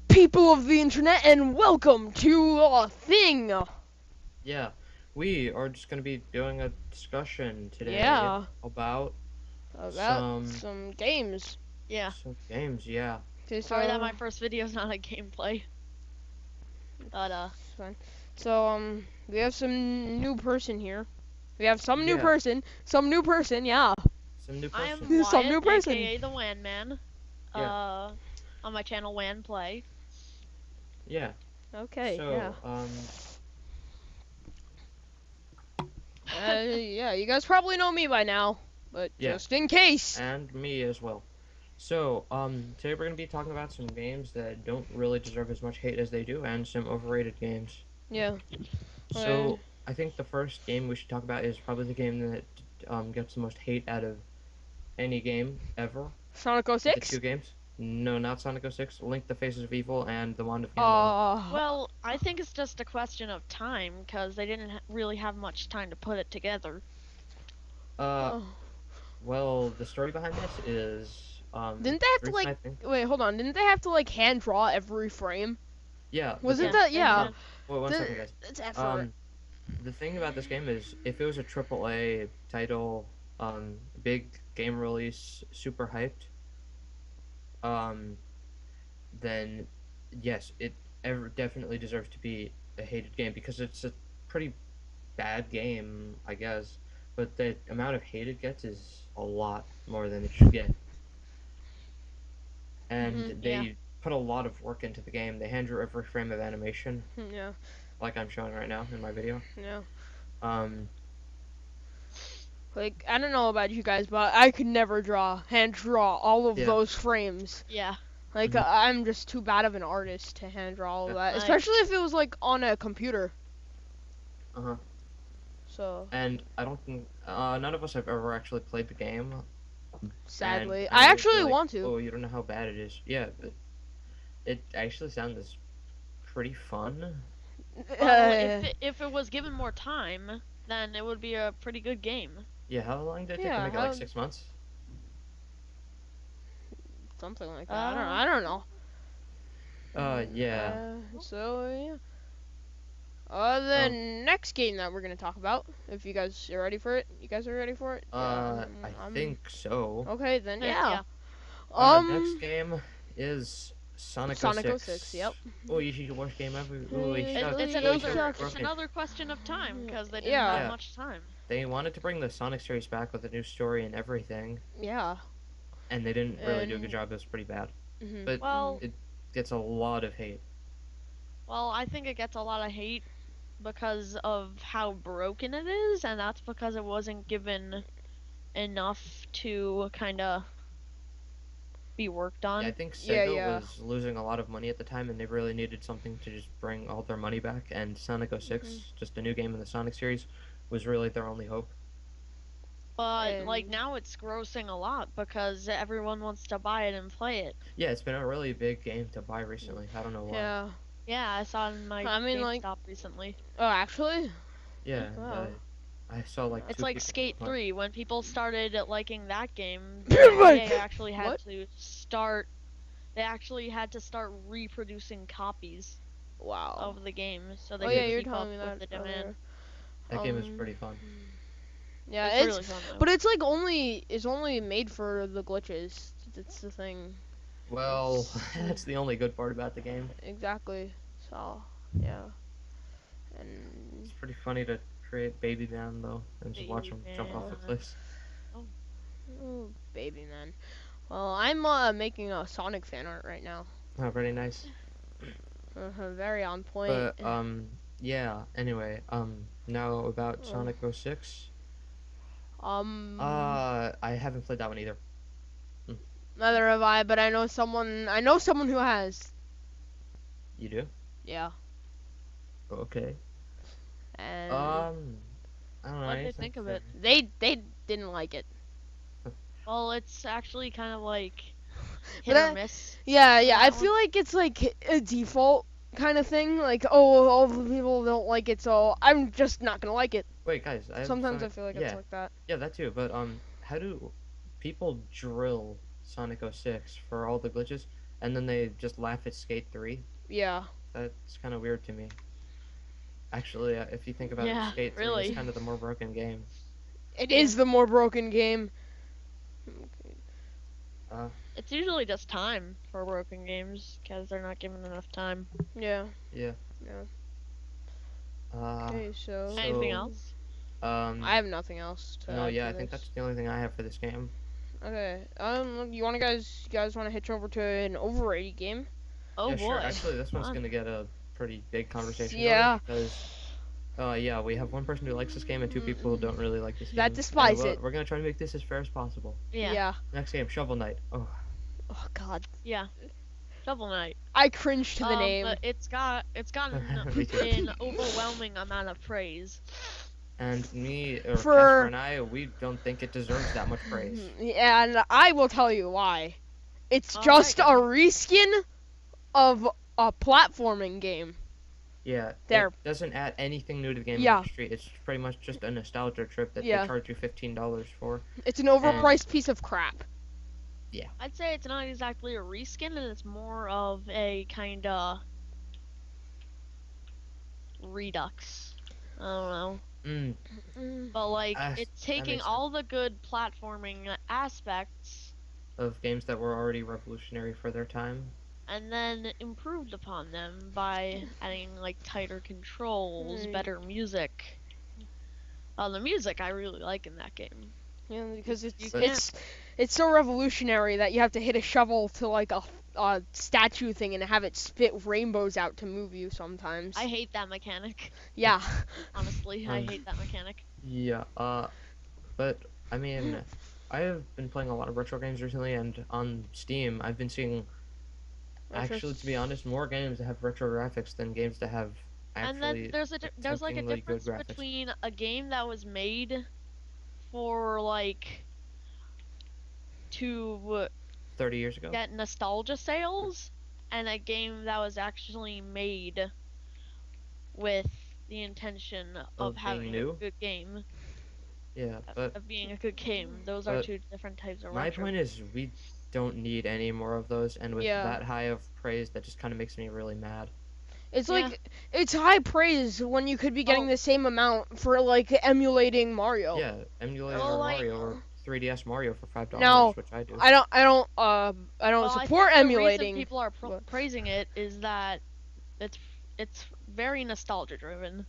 people of the internet, and welcome to a thing. Yeah, we are just going to be doing a discussion today Yeah, about about some some games. Yeah. some games. Yeah, Okay, Sorry that so my first video is not a gameplay. But it's fine. So we have some new person here. We have some new yeah, person. Some new person. Yeah. some new I am person. Some new Wyatt, person. aka the WAN Man. Yeah, On my channel WAN Play. yeah. Okay. Yeah. So Yeah. You guys probably know me by now, but yeah, just in case. and me as well. Today we're going to be talking about some games that don't really deserve as much hate as they do, and some overrated games. Yeah. Okay. So I think the first game we should talk about is probably the game that gets the most hate out of any game ever. Sonic The 06. two games? No, not Sonic 06. Link: The Faces of Evil and The Wand of Gamelon. Well, I think it's just a question of time, because they didn't really have much time to put it together. Uh, well, the story behind this is Didn't they have to reason I like think. wait? Hold on. Didn't they have to like hand draw every frame? Yeah. but Wasn't the- that yeah? and Wait, one second, guys. That's effort. The thing about this game is, if it was a AAA title, big game release, super hyped, um, then yes, it definitely deserves to be a hated game because it's a pretty bad game, I guess. But the amount of hate it gets is a lot more than it should get. And they Yeah. put a lot of work into the game. They hand drew every frame of animation, Yeah. like I'm showing right now in my video. Yeah. Um, Like I don't know about you guys, but I could never hand draw all of Yeah. those frames. yeah. Like Mhm. I'm just too bad of an artist to hand draw all of that, Like- especially if it was like on a computer. Uh-huh. So And I don't think none of us have ever actually played the game. sadly, And I know actually you're like, want to. Oh, you don't know how bad it is. Yeah, but it actually sounds pretty fun. Well, if it was given more time, then it would be a pretty good game. Yeah, how long did it take Yeah, to make it? Like 6 months? something like that. I don't know. Yeah. So yeah. The Oh. next game that we're gonna talk about, if you guys are ready for it, you guys are ready for it. I think so. Okay, then yeah. Next game is Sonic 06. Sonic 06, yep. Oh, you should worst game ever. Oh, It- shucks. It's Oh, another, shucks. it's another question of time, because they didn't Yeah. have Yeah. much time. They wanted to bring the Sonic series back with a new story and everything, Yeah. and they didn't really do a good And- job. It was pretty bad. Mhm. But Well, it gets a lot of hate. Well, I think it gets a lot of hate because of how broken it is, and that's because it wasn't given enough to kind of be worked on. Yeah, I think Yeah, Sega yeah. was losing a lot of money at the time, and they really needed something to just bring all their money back. And Sonic 06, just a new game in the Sonic series, was really their only hope. But like And- now it's grossing a lot because everyone wants to buy it and play it. Yeah, it's been a really big game to buy recently. I don't know why. Yeah. Yeah, I saw it in my I mean, like- GameStop recently. Oh, actually. Yeah, Wow. I saw like It's two like people Skate play- 3. When people started liking that game, Like- they actually had What? to start. They actually had to start reproducing copies Wow. of the game so they Oh could yeah, you're keep up telling me with that. the demand. earlier. That game is Um, pretty fun. Yeah, It's really fun though. but it's like it's only made for the glitches. That's the thing. Well, that's the only good part about the game. Exactly. So yeah. And It's pretty funny to create Baby Man though, and just watch him Baby jump off the Man. cliffs. oh, baby man. Well, I'm making a Sonic fan art right now. Oh, pretty nice. Very on point. But yeah. Anyway, now about Oh. Sonic 06. Um. I haven't played that one either. Neither have I, but I know someone. I know someone who has. You do? Yeah. Okay. And I don't know. What'd they anything think of for- it? they didn't like it. Well, it's actually kind of like But hit I- or miss. Yeah, yeah. I that feel like it's like a default kind of thing. Like, oh, all the people don't like it, so I'm just not gonna like it. Wait, guys. I have Sometimes I Sonic- feel like yeah, it's like that. yeah, that too. But how do people drill Sonic 06 for all the glitches? and then they just laugh at Skate 3. Yeah. That's kind of weird to me. Actually, if you think about it, Yeah, Skate 3 is really. kind of the more broken game. It is the more broken game. It's usually just time for broken games because they're not given enough time. Yeah. Yeah. Yeah. Uh, Okay, so Anything So, else? I have nothing else to no, add yeah, to I think this. that's the only thing I have for this game. Okay. You guys want to hitch over to an overrated game? Oh Yeah, sure. boy. Actually, this one's Fun. gonna get a pretty big conversation going Yeah. because, yeah, we have one person who likes this game and two people who don't really like this game. That despise and it. we're gonna try to make this as fair as possible. Yeah. Next game, Shovel Knight. Oh, Oh God. Yeah. Shovel Knight. I cringe to the name. But it's gotten Me too. an overwhelming amount of praise. and me or For- Casper and I, we don't think it deserves that much praise. And I will tell you why. It's All just right. a reskin of a platforming game. Yeah, There. it doesn't add anything new to the game Yeah. industry. It's pretty much just a nostalgia trip that Yeah. they charge you $15 for. It's an overpriced piece of crap. I'd say it's not exactly a reskin, and it's more of a kinda redux. I don't know. But like, it's taking makes all the good platforming aspects Of games that were already revolutionary for their time. and then improved upon them by adding like tighter controls, Mm. better music. The music I really like in that game. Yeah, because You it's so revolutionary that you have to hit a shovel to like a statue thing and have it spit rainbows out to move you sometimes. I hate that mechanic. Yeah. Honestly, I Um, hate that mechanic. Yeah, but I mean, I have been playing a lot of retro games recently, and on Steam, I've been seeing, actually, to be honest, more games that have retro graphics than games that have And actually. then there's like a temptingly good difference graphics. between a game that was made for like to 30 years ago. get nostalgia sales and a game that was actually made with the intention Of of being having new? a good game, Yeah, but of being a good game. Those are but two different types of my retro. point is, we don't need any more of those, and with Yeah. that high of praise, that just kind of makes me really mad. It's Yeah. like it's high praise when you could be getting Oh. the same amount for like emulating Mario. Yeah, emulator Well, like- Mario or 3DS Mario for $5, No, which I do. I don't I don't Well, I support think the emulating. reason people are but- praising it is that it's very nostalgia driven.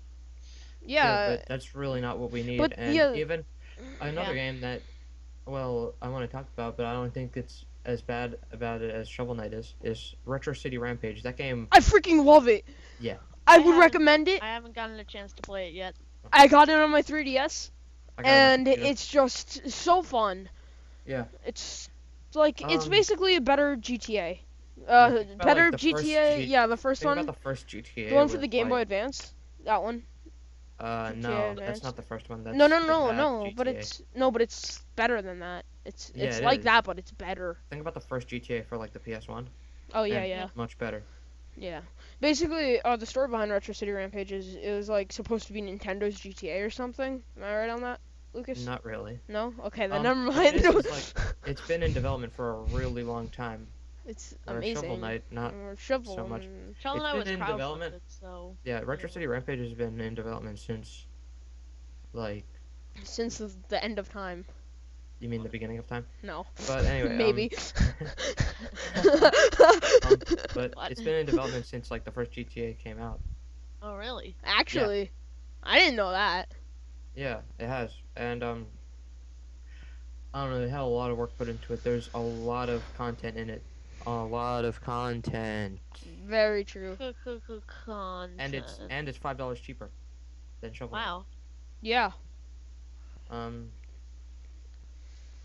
Yeah. but that's really not what we need. But, and yeah. even another game that, well, I want to talk about, but I don't think it's as bad about it as Shovel Knight is Retro City Rampage. That game, I freaking love it. Yeah. I I would haven't- recommend it. I haven't gotten a chance to play it yet. I got it on my 3DS, I got it on my and computer. it's just so fun. Yeah. It's like it's Um, basically a better GTA. think about, Better like, the first GTA. G- Yeah, the first Think one, about the first GTA. the one for with, the Game Boy like, Advance. That one. No, GTA that's Advance. not the first one. That's No, the no, bad no. But GTA. it's better than that. It's Yeah, it like is. that, but it's better. Think about the first GTA for like the PS1. Oh yeah, and yeah. Much better. Yeah. Basically, the story behind Retro City Rampage is it was like supposed to be Nintendo's GTA or something. Am I right on that, Lucas? Not really. No? Okay, then Um, never what it mind. is It's been in development for a really long time. It's Or amazing. Shovel Knight, not Or Shovel. so much. Shovel It's Knight was been in development. crowdfunded, so Yeah, Retro City Rampage has been in development since, like, Since the end of time. you mean the beginning of time? No. But anyway, Maybe. But What? it's been in development since like the first GTA came out. oh really? Actually, I didn't know that. Yeah, it has, and I don't know. They had a lot of work put into it. There's a lot of content in it. A lot of content, Very true. Content. and it's $5 cheaper than Shovel Knight. Wow. Yeah.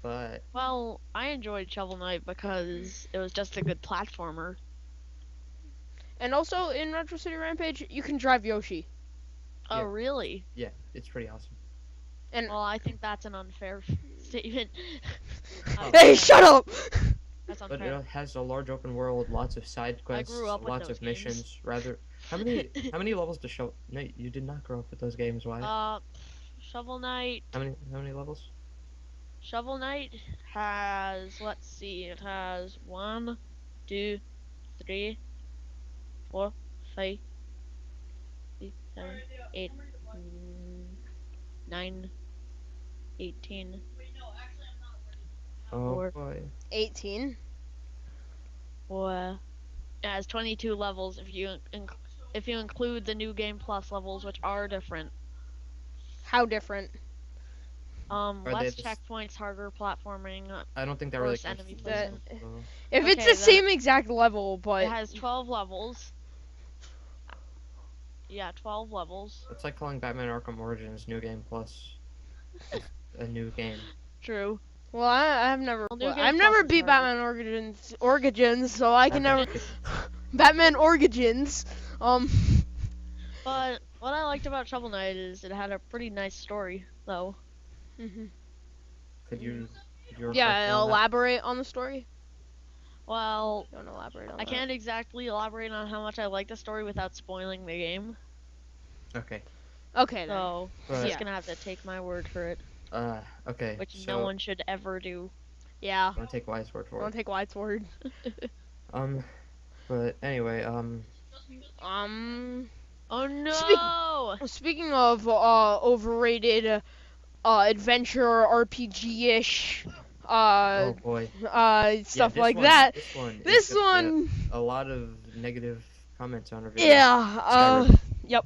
But Well, I enjoyed Shovel Knight because it was just a good platformer. And also in Retro City Rampage, you can drive Yoshi. Oh Yeah. really? yeah, it's pretty awesome. And Well, I think that's an unfair statement. Oh. hey, shut up! That's But unfair. it has a large open world, lots of side quests, grew up with lots those of missions. Rather, how many levels does Shovel? No, you did not grow up with those games. Why? Shovel Knight. How many levels? Shovel Knight has, let's see, it has 1, 2, 3, 4, 5, 6, 7, 8, 9, 18. Oh Or- boy. 18. Or it has 22 levels if you include the new Game Plus levels, which are different. How different? Are they Less the checkpoints, harder platforming. I don't think that really Worse counts. enemy as placement. levels, so- If it's Okay, the then- same exact level, but It has 12 levels. Yeah, 12 levels. It's like calling Batman Arkham Origins New Game Plus just a new game. True. well, I've never Well, New Game I've never Plus is beat harder. Batman Origins, so I can never Batman Origins. But what I liked about Shovel Knight is it had a pretty nice story, though. Mhm. Could you refresh me Yeah, on that? elaborate on the story. Well, Don't elaborate on I that. can't exactly elaborate on how much I like the story without spoiling the game. Okay. Okay then. So, But- I'm just gonna have to take my word for it, Okay. which so no one should ever do. Yeah. I'm gonna take Wise word for Don't it. take White's word. But anyway, Oh no! Speaking of overrated adventure RPG-ish oh boy. stuff this like one- that. This one. is This gonna get one, A lot of negative comments on our video. yeah. Skyrim.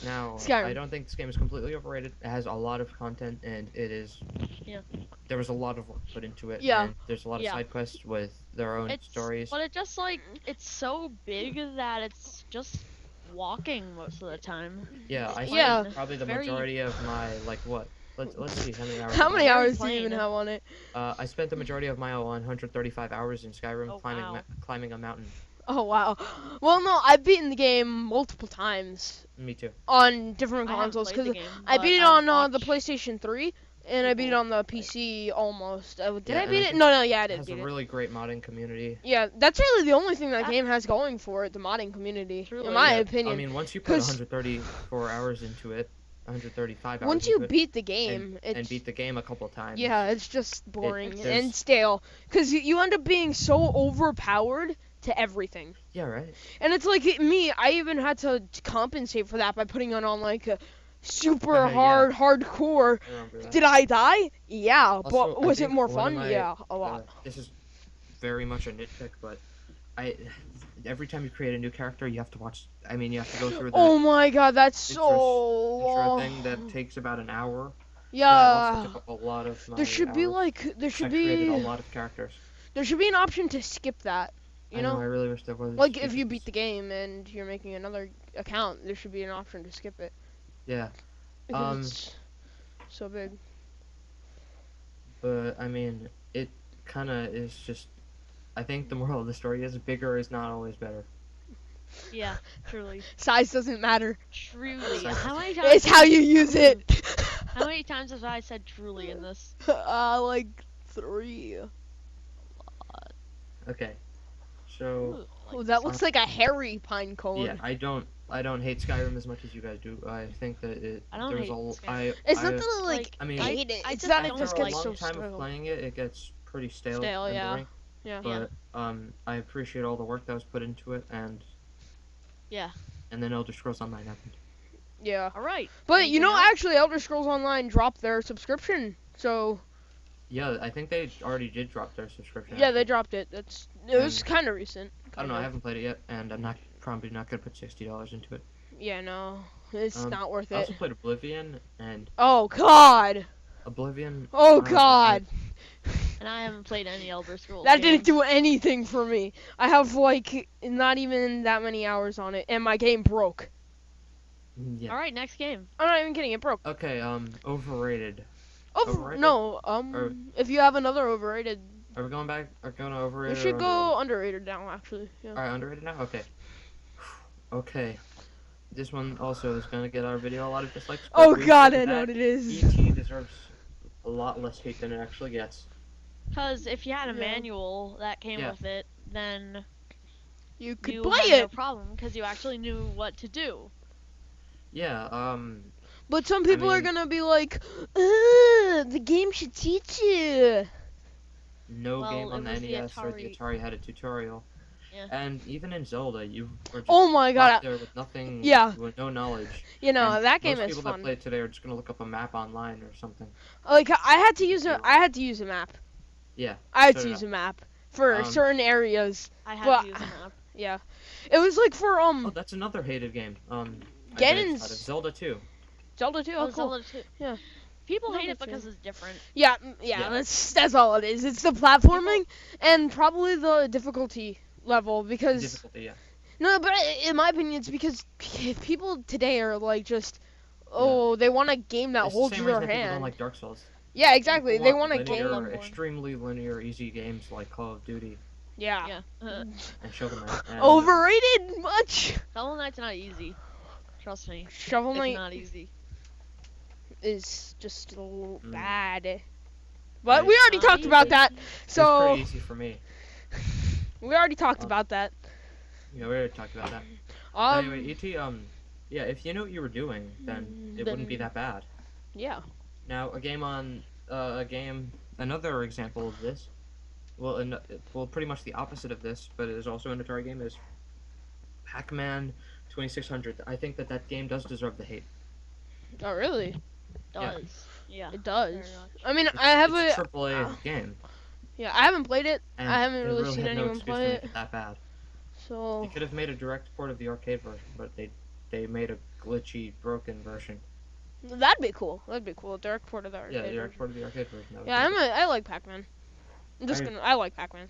Now, Skyrim. I don't think this game is completely overrated. It has a lot of content, and it is. Yeah. There was a lot of work put into it. Yeah. And there's a lot of Yeah. side quests with their own stories. But it just like it's so big that it's just walking most of the time. Yeah, I Yeah. spent probably the Very- majority of my what? Let's see how many hours. How I many have. Very hours do you even plain. have on it? I spent the majority of my 135 hours in Skyrim Oh, climbing wow. climbing a mountain. Oh wow. Well, no, I've beaten the game multiple times Me too. on different I haven't consoles played the because game, I but beat it I've on the watched PlayStation 3 and I beat it people on the PC almost. Did Yeah, I and beat I it? think No, yeah, I It did has beat a it. really great modding community. Yeah, that's really the only thing that That- game has going for it, the modding community, Truly. in my Yeah, opinion. I mean, once you put 'Cause- 134 hours into it, 135 hours Once into you it, beat the game, and it's beat the game a couple times. yeah, it's just boring there's- and stale because you end up being so overpowered to everything. Yeah, right. And it's like me, I even had to compensate for that by putting it on like a super Yeah. hardcore. I remember that. Did I die? Yeah, Also, but I was it think more one fun? of my, Yeah, a lot. This is very much a nitpick, but every time you create a new character, you have to watch. I mean, you have to go through the Oh my god, that's intro- so intro long. thing that takes about an hour. That Yeah. also took a lot of my There should be hours. like I created a lot of characters. there should be an option to skip that. You I know? I really wish there was. Like if you because- beat the game and you're making another account, there should be an option to skip it. Yeah, Because it's so big. but I mean, it kind of is just. I think the moral of the story is bigger is not always better. Yeah, truly. Size doesn't matter. Truly. Size How doesn't- many times It's how you use it. How many times have I said truly in this? Like 3. Okay, so Oh, that looks like a hairy pine cone. yeah, I don't hate Skyrim as much as you guys do. I think that it. I don't there was hate a, Skyrim. It's I, not that like, like, I mean, I hate it. I It's just that it don't just after a gets long so time of stale. playing it, it gets pretty stale. Stale, and yeah. boring, Yeah. Yeah. But I appreciate all the work that was put into it, and Yeah. and then Elder Scrolls Online happened. Yeah. All right. But you Anything know, else? actually, Elder Scrolls Online dropped their subscription. So Yeah, I think they already did drop their subscription. yeah, they actually. dropped it. It was And- kind of recent. I don't know. I kinda. haven't played it yet, and I'm probably not gonna put $60 into it. Yeah, no, it's Um, not worth I it. also played Oblivion, and Oh God. Oblivion. Oh I- God. And I haven't played any Elder Scrolls. That didn't games. do anything for me. I have like not even that many hours on it, and my game broke. Yeah. All right, next game. I'm not even kidding. It broke. Okay. Overrated. Over. Overrated? No. Or- If you have another overrated, Are we going back? Are we going to we overrated? should or go underrated now. Actually. Yeah. Alright, underrated now? Okay. Okay. This one also is gonna get our video a lot of dislikes. but Oh reason God, for I know that, what it is. E.T. deserves a lot less hate than it actually gets. Because if you had a Yeah. manual that came Yeah. with it, then You could you play had no it, problem because you actually knew what to do. Yeah, but some people are mean- gonna be like, the game should teach you. no Well, game on it the was the NES or the Atari- Atari had a tutorial. Yeah. And even in Zelda, you were just Oh my locked god. there with nothing, Yeah. with no knowledge. You know, And that game most is people that fun. play it today are just gonna look up a map online or something. Like I had to You use can a do I had to use a map. Yeah. I had so to did use a map for Um, certain areas. I had But- to use a map. Yeah. It was like for Oh, that's another hated game. I bet it's out of Ganon Zelda 2. Zelda 2. Oh, Oh, cool. Zelda 2. Yeah. People hate Zelda it 2. because it's different. Yeah, Yeah. that's all it is. It's the platforming and probably the difficulty level because Difficulty, yeah. no, but in my opinion, it's because people today are like just they want a game that It's the holds same their reason that people hand. don't like Dark Souls. Yeah, exactly. People They want a linear, game. Bloodborne. extremely linear, easy games like Call of Duty Yeah. Yeah. and Shovel Knight. And, Overrated much. Shovel Knight's not easy. Trust me. Shovel It's Knight not easy. is just a little Mm. bad. But Right. we already Not talked about easy. that. It's So pretty easy for me. we already talked Oh. about that. Yeah, we already talked about that. Anyway, E.T., yeah, if you knew what you were doing, then it wouldn't be Then- that bad. Yeah. Now, another example of this, well, pretty much the opposite of this, but it is also an Atari game, is Pac-Man 2600. I think that game does deserve the hate. Oh, really? Yeah. Does. Yeah. It does. Very much. I mean, It's, I have it's a a AAA game, yeah. I haven't played it. and I haven't they really seen had no anyone excuse play to it. make it that bad. So They could have made a direct port of the arcade version, but they made a glitchy, broken version. that'd be cool. That'd be cool. Direct port of the arcade. Yeah, the direct version. port of the arcade version. That would Yeah, be I like Pac-Man. I like Pac-Man.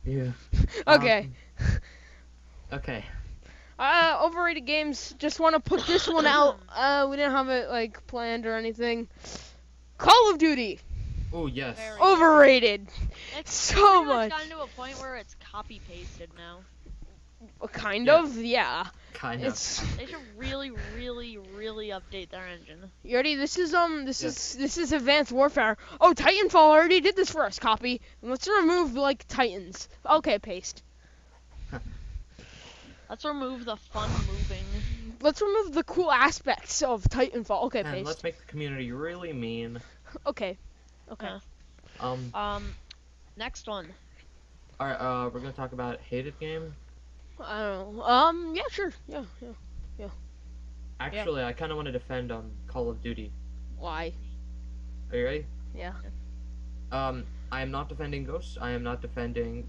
good. Yeah. Okay. Okay. Overrated games. Just want to put this one out. We didn't have it like planned or anything. Call of Duty. Oh yes. Very- Overrated. It's So pretty much. gotten to a point where it's copy pasted now. Kind Yeah. of. Yeah. Kind of. It's They should really, really, really update their engine. you ready? This is Yes. this is Advanced Warfare. Oh, Titanfall already did this for us. Copy. Let's remove like Titans. Okay, paste. Let's remove the fun moving. Let's remove the cool aspects of Titanfall. Okay, And let's paste. make the community really mean. Okay. Okay. Next one. All right. We're gonna talk about hated game. I don't know. Yeah, sure. Yeah. Actually, I kind of want to defend Call of Duty. Why? Are you ready? Yeah. I am not defending Ghosts. I am not defending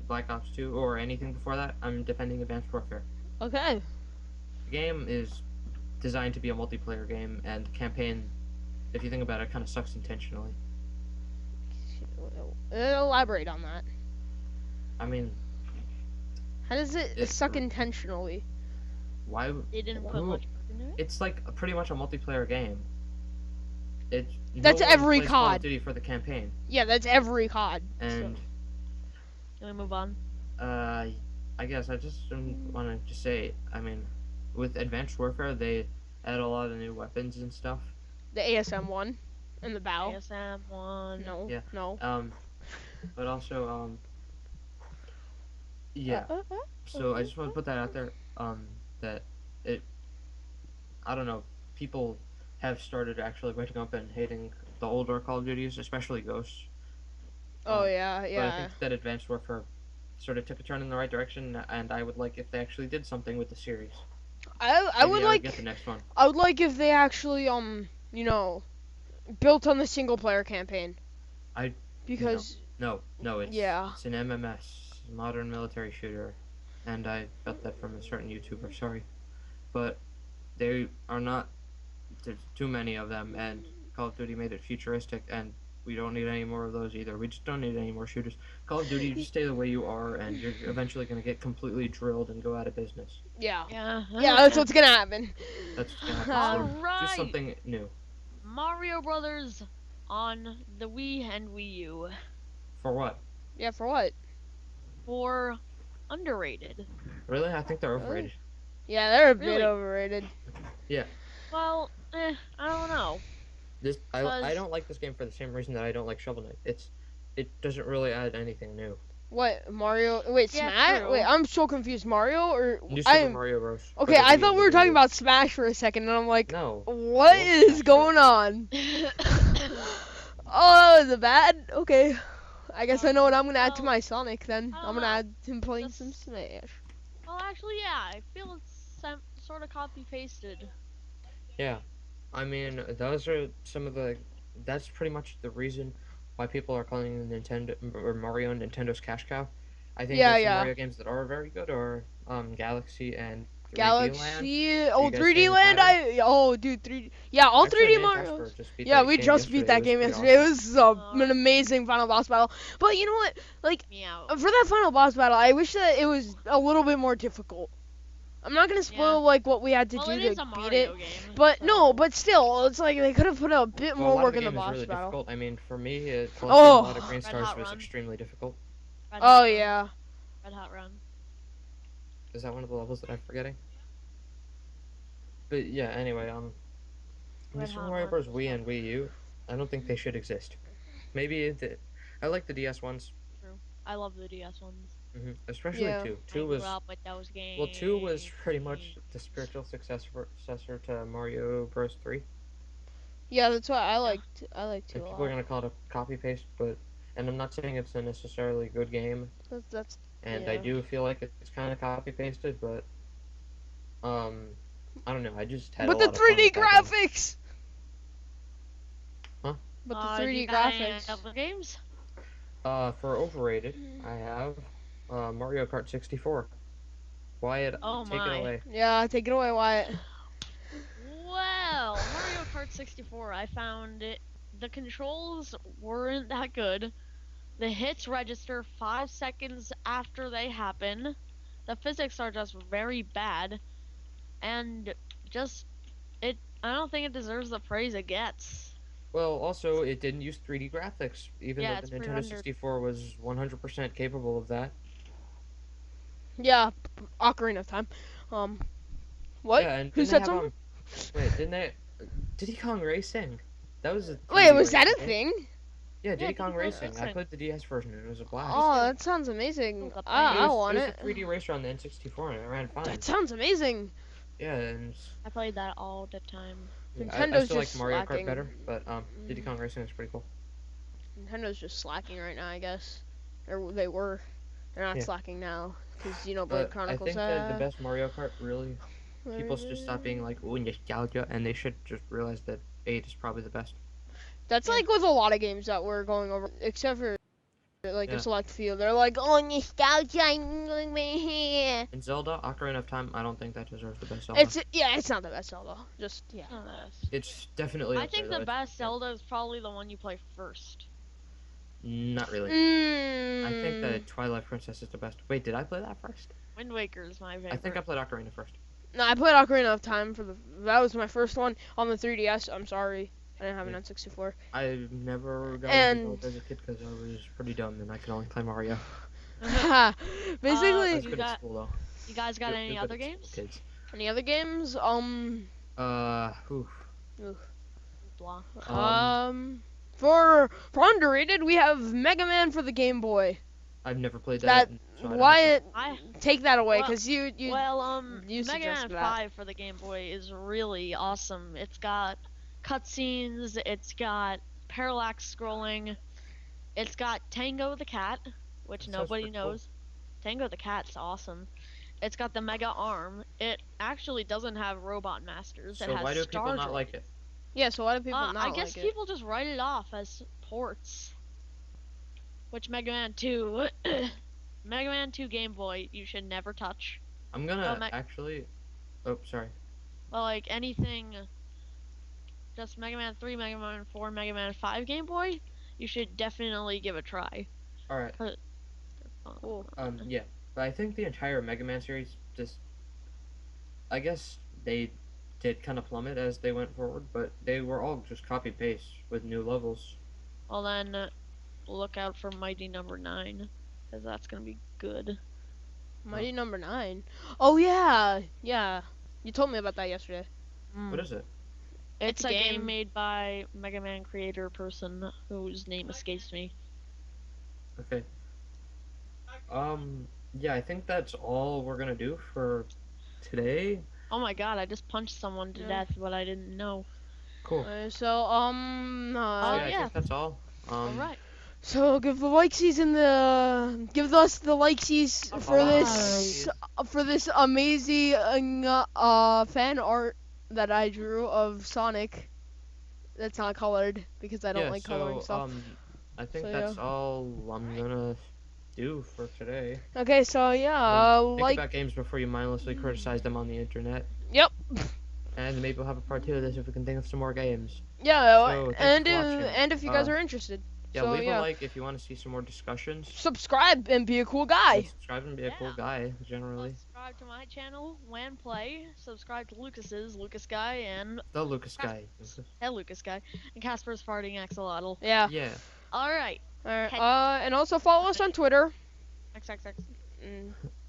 Black Ops 2 or anything before that. I'm defending Advanced Warfare. Okay. The game is designed to be a multiplayer game, and the campaign, if you think about it, kind of sucks intentionally. Elaborate on that. I mean, How does it It's- suck intentionally? why? They didn't put Ooh. much work into it. It's like pretty much a multiplayer game. That's no one every plays Call COD. of Duty for the campaign, Yeah, that's every COD. and Can we move on? I guess I just want to say, I mean, with Advanced Warfare, they add a lot of new weapons and stuff. The ASM one and the bow. ASM 1. No. Yeah. No. But also, yeah. So I just want to put that out there. That I don't know. People have started actually waking up and hating the older Call of Duties, especially Ghosts. Oh yeah, But I yeah. think that Advanced Warfare sort of took a turn in the right direction, and I would like if they actually did something with the series. I Maybe would I like get the next one. I would like if they actually you know, built on the single player campaign. I- Because No, it's Yeah. It's an MMS, modern military shooter, and I got that from a certain YouTuber. Sorry, but they are not. There's too many of them, and Call of Duty made it futuristic, and we don't need any more of those either. We just don't need any more shooters. Call of Duty, you just stay the way you are, and you're eventually gonna get completely drilled and go out of business. yeah. Yeah. Yeah, that's what's gonna happen. That's what's gonna happen. So do Alright. something new. Mario Brothers on the Wii and Wii U For what? Yeah, for what? for underrated. Really? I think they're Really? overrated. Yeah, they're a bit Really? overrated. Well, I don't know. I Cause- don't like this game for the same reason that I don't like Shovel Knight. It doesn't really add anything new. What, Mario? Wait, Yeah, Smash? true. Wait, I'm so confused. Mario or New Super I'm Mario Bros. okay. I thought we were talking about Smash for a second, and I'm like, No. what Well, is Smash going on? Oh, that was a bad. Okay. I guess I know what I'm gonna add to well, my Sonic then. I I'm don't gonna know. add him playing This- some Smash. Well, actually, yeah, I feel it's sort of copy pasted. Yeah, I mean, those are some of the. That's pretty much the reason why people are calling Nintendo or Mario Nintendo's cash cow. I think Yeah, there's some yeah. Mario games that are very good, or Galaxy and 3D Land. Galaxy. Are Oh, you guys 3D seeing the Land. pattern? Oh, dude, 3D. Yeah, all Actually, 3D me and Jasper Mario's. just beat Yeah, that we game just beat yesterday. that It was game pretty yesterday. It awesome. was an amazing final boss battle. But you know what? Like, Meow. for that final boss battle, I wish that it was a little bit more difficult. I'm not gonna spoil Yeah. like what we had to Well, do it to is a beat it. Mario game. But so- no, but still, it's like they could have put a bit Well, a more lot work of in the the game is boss really battle. difficult. I mean, for me, collecting Oh. a lot of green Red stars Hot was Run. extremely difficult. Red Oh Hot Run. yeah. Red Hot Run. Is that one of the levels that I'm forgetting? But yeah, anyway, Red Super Hot Mario Run Bros. was Wii fun. and Wii U, I don't think they should exist. Maybe I like the DS ones, I love the DS ones. especially Yeah. two. I Two grew was up with those games. well, two was pretty much the spiritual successor to Mario Bros. 3. Yeah, that's why I liked. I liked And two a people are lot. gonna call it a copy paste, and I'm not saying it's a necessarily good game, That's and I yeah. do feel like it's kind of copy pasted, but um, I don't know. I just had But a the lot of fun 3D with that game. graphics. Huh? But the Do 3D you got any graphics. other games? For overrated, I have Mario Kart 64. Wyatt, Oh take it my. away. Yeah, take it away, Wyatt. Well, Mario Kart 64, I found it. The controls weren't that good. The hits register 5 seconds after they happen. The physics are just very bad. And just, I don't think it deserves the praise it gets. Well, also, it didn't use 3D graphics, even Yeah, though it's the Nintendo pre-rendered. 64 was 100% capable of that. Yeah, Ocarina of Time. What? Yeah, and Who didn't said they have, something? wait, didn't they, Diddy Kong Racing? That was a Wait, 3D was that a racing game. thing? Yeah, Diddy Diddy Kong Kong Racing. I Racing. played the DS version, and it was a blast. Oh, that sounds amazing. Look up I that. want it it. was a 3D racer on the N64, and it ran fine. That sounds amazing. Yeah, and I played that all the time. yeah, I Nintendo still like just Mario slacking. Kart better, but Diddy Kong Racing is pretty cool. Nintendo's just slacking right now, I guess. Or they were. They're not Yeah. slacking now. Because, Blade But I Chronicles. think that the best Mario Kart really, people should stop being like, ooh, nostalgia, and they should just realize that 8 is probably the best. That's Yeah. like with a lot of games that we're going over, except for like Yeah. a select few. They're like, oh, nostalgia. It's In Zelda, Ocarina of Time, I don't think that deserves the best Zelda. it's not the best Zelda. Just yeah. Not the best. It's definitely I up think there, the though. best Zelda is probably the one you play first. Not really. Mm. I think that Twilight Princess is the best. Wait, did I play that first? Wind Waker is my favorite. I think I played Ocarina first. No, I played Ocarina of Time that was my first one on the 3DS. I'm sorry, I didn't have an N64. I never got And- into Zelda as a kid because I was pretty dumb and I could only play Mario. Basically, I was You good got- at school though. You guys got Good- any good other at school, games? Kids. any other games? Oof. Blah. For underrated, we have Mega Man for the Game Boy. I've never played That that. so I don't Wyatt, I take that away, Well- cause you well, you Mega Man suggested that. 5 for the Game Boy is really awesome. It's got cutscenes. It's got parallax scrolling. It's got Tango the Cat, which That sounds nobody pretty cool. knows. Tango the Cat's awesome. It's got the Mega Arm. It actually doesn't have Robot Masters. So it has why do people Star not Droid. like it? Yeah, so why do people I not guess like it? people just write it off as ports. Which Mega Man 2, Mega Man 2 Game Boy, you should never touch. I'm gonna Oh, actually. Oh, sorry. Well, like anything, just Mega Man 3, Mega Man 4, Mega Man 5 Game Boy, you should definitely give a try. All right. Cool. Yeah, but I think the entire Mega Man series just. I guess they did kind of plummet as they went forward, but they were all just copy paste with new levels. Well then, look out for Mighty Number 9, because that's gonna be good. Mighty Number 9. Oh yeah, yeah. You told me about that yesterday. What is it? It's a a game. game made by Mega Man creator person whose name escapes me. Okay. Yeah, I think that's all we're gonna do for today. Oh my god, I just punched someone to Yeah. death, but I didn't know. Cool. So So Oh, yeah, I yeah. think that's all. Alright. So give the likesies in the give us the likesies for this amazing fan art that I drew of Sonic. That's not colored because I don't like coloring stuff. I think So, that's yeah. all I'm gonna do for today. Okay, so yeah, Think about games before you mindlessly criticize them on the internet. Yep. And maybe we'll have a part 2 of this if we can think of some more games. Yeah, So, thanks for watching. and if you guys are interested. Yeah, So, leave a like if you want to see some more discussions. Subscribe and be a cool guy. And subscribe and be a cool guy, generally. Subscribe to my channel, WAN Play. Subscribe to Lucas's, Lucas Guy, and The Lucas Guy. Lucas Guy, and Casper's farting axolotl. Yeah. Yeah. Alright. And also follow us on Twitter. XXX.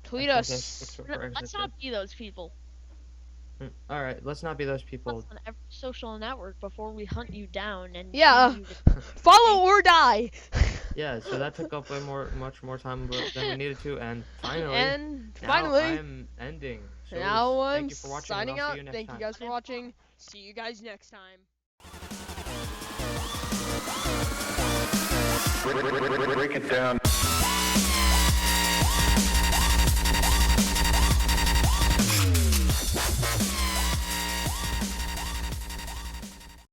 Tweet us. Let's not be those people. Alright, let's not be those people. On every social network before we hunt you down and Follow or die. Yeah, so that took up much more time than we needed to, and finally, I'm ending. So now I'm thank you for watching, signing out. Thank time. you guys for watching. See you guys next time. Break it down.